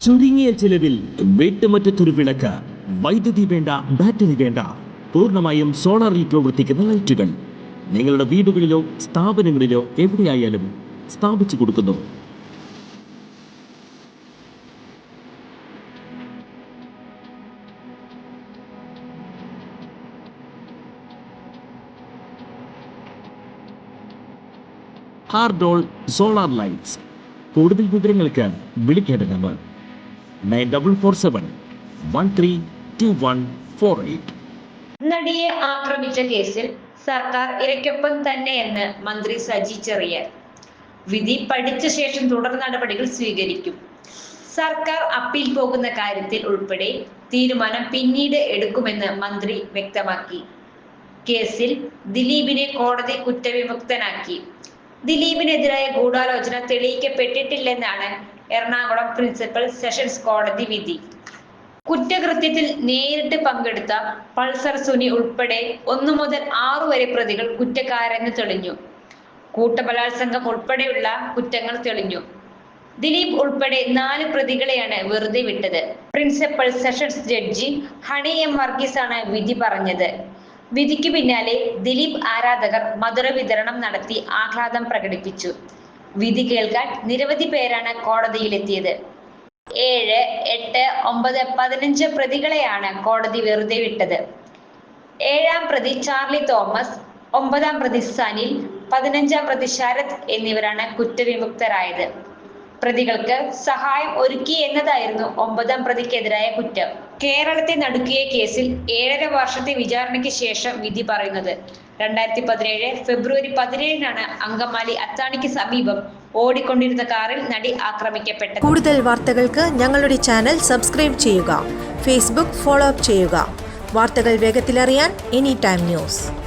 ചുരുങ്ങിയ ചിലവിൽ വീട്ടുമുറ്റത്തൊരു വിളക്ക്, വൈദ്യുതി വേണ്ട, ബാറ്ററി വേണ്ട, പൂർണ്ണമായും സോളാറിൽ പ്രവർത്തിക്കുന്ന ലൈറ്റുകൾ നിങ്ങളുടെ വീടുകളിലോ സ്ഥാപനങ്ങളിലോ എവിടെയായാലും സ്ഥാപിച്ചു കൊടുക്കുന്നു. ഹാർഡോൾ സോളാർ ലൈറ്റ്സ്. കൂടുതൽ വിവരങ്ങൾക്ക് വിളിക്കേണ്ട നമ്പർ 9447132148. നടിയെ ആക്രമിച്ച കേസിൽ സർക്കാർ ഇരയ്ക്കൊപ്പം തന്നെയെന്ന് മന്ത്രി സജി ചെറിയാൻ. വിധി പഠിച്ച ശേഷം തുടർ നടപടികൾ സ്വീകരിക്കും. സർക്കാർ അപ്പീൽ പോകുന്ന കാര്യത്തിൽ ഉൾപ്പെടെ തീരുമാനം പിന്നീട് എടുക്കുമെന്ന് മന്ത്രി വ്യക്തമാക്കി. കേസിൽ ദിലീപിനെ കോടതി കുറ്റവിമുക്തനാക്കി. ദിലീപിനെതിരായ ഗൂഢാലോചന തെളിയിക്കപ്പെട്ടിട്ടില്ലെന്നാണ് എറണാകുളം പ്രിൻസിപ്പൽ സെഷൻസ് കോടതി വിധി. കുറ്റകൃത്യത്തിൽ നേരിട്ട് പങ്കെടുത്ത പൾസർ സുനി ഉൾപ്പെടെ 1 മുതൽ 6 വരെ പ്രതികൾ കുറ്റക്കാരെന്ന് തെളിഞ്ഞു. കൂട്ടബലാത്സംഗം ഉൾപ്പെടെയുള്ള കുറ്റങ്ങൾ തെളിഞ്ഞു. ദിലീപ് ഉൾപ്പെടെ 4 പ്രതികളെയാണ് വെറുതെ വിട്ടത്. Principal sessions judge Honey M വർഗീസാണ് വിധി പറഞ്ഞത്. വിധിക്ക് പിന്നാലെ ദിലീപ് ആരാധകർ മധുര വിതരണം നടത്തി ആഹ്ലാദം പ്രകടിപ്പിച്ചു. വിധി കേൾക്കാൻ നിരവധി പേരാണ് കോടതിയിലെത്തിയത്. 7, 8, 9, 15 പ്രതികളെയാണ് കോടതി വെറുതെ വിട്ടത്. 7ാം പ്രതി ചാർലി തോമസ്, 9ാം പ്രതി സനിൽ, 15ാം പ്രതി ശരത് എന്നിവരാണ് കുറ്റവിമുക്തരായത്. പ്രതികൾക്ക് സഹായം ഒരുക്കി എന്നതായിരുന്നു 9ാം പ്രതിക്കെതിരായ കുറ്റം. കേരളത്തെ നടുക്കിയ കേസിൽ 7.5 വർഷത്തെ വിചാരണയ്ക്ക് ശേഷം വിധി പറയുന്നത്. 2017 ഫെബ്രുവരി 17-നാണ് അങ്കമാലി അത്താണിക്ക് സമീപം ഓടിക്കൊണ്ടിരുന്ന കാറിൽ നടി ആക്രമിക്കപ്പെട്ടത്. കൂടുതൽ വാർത്തകൾക്ക് ഞങ്ങളുടെ ചാനൽ സബ്സ്ക്രൈബ് ചെയ്യുക. ഫേസ്ബുക്ക് ഫോളോ അപ്പ് ചെയ്യുക. വാർത്തകൾ വേഗത്തിലറിയാൻ എനി ടൈം ന്യൂസ്.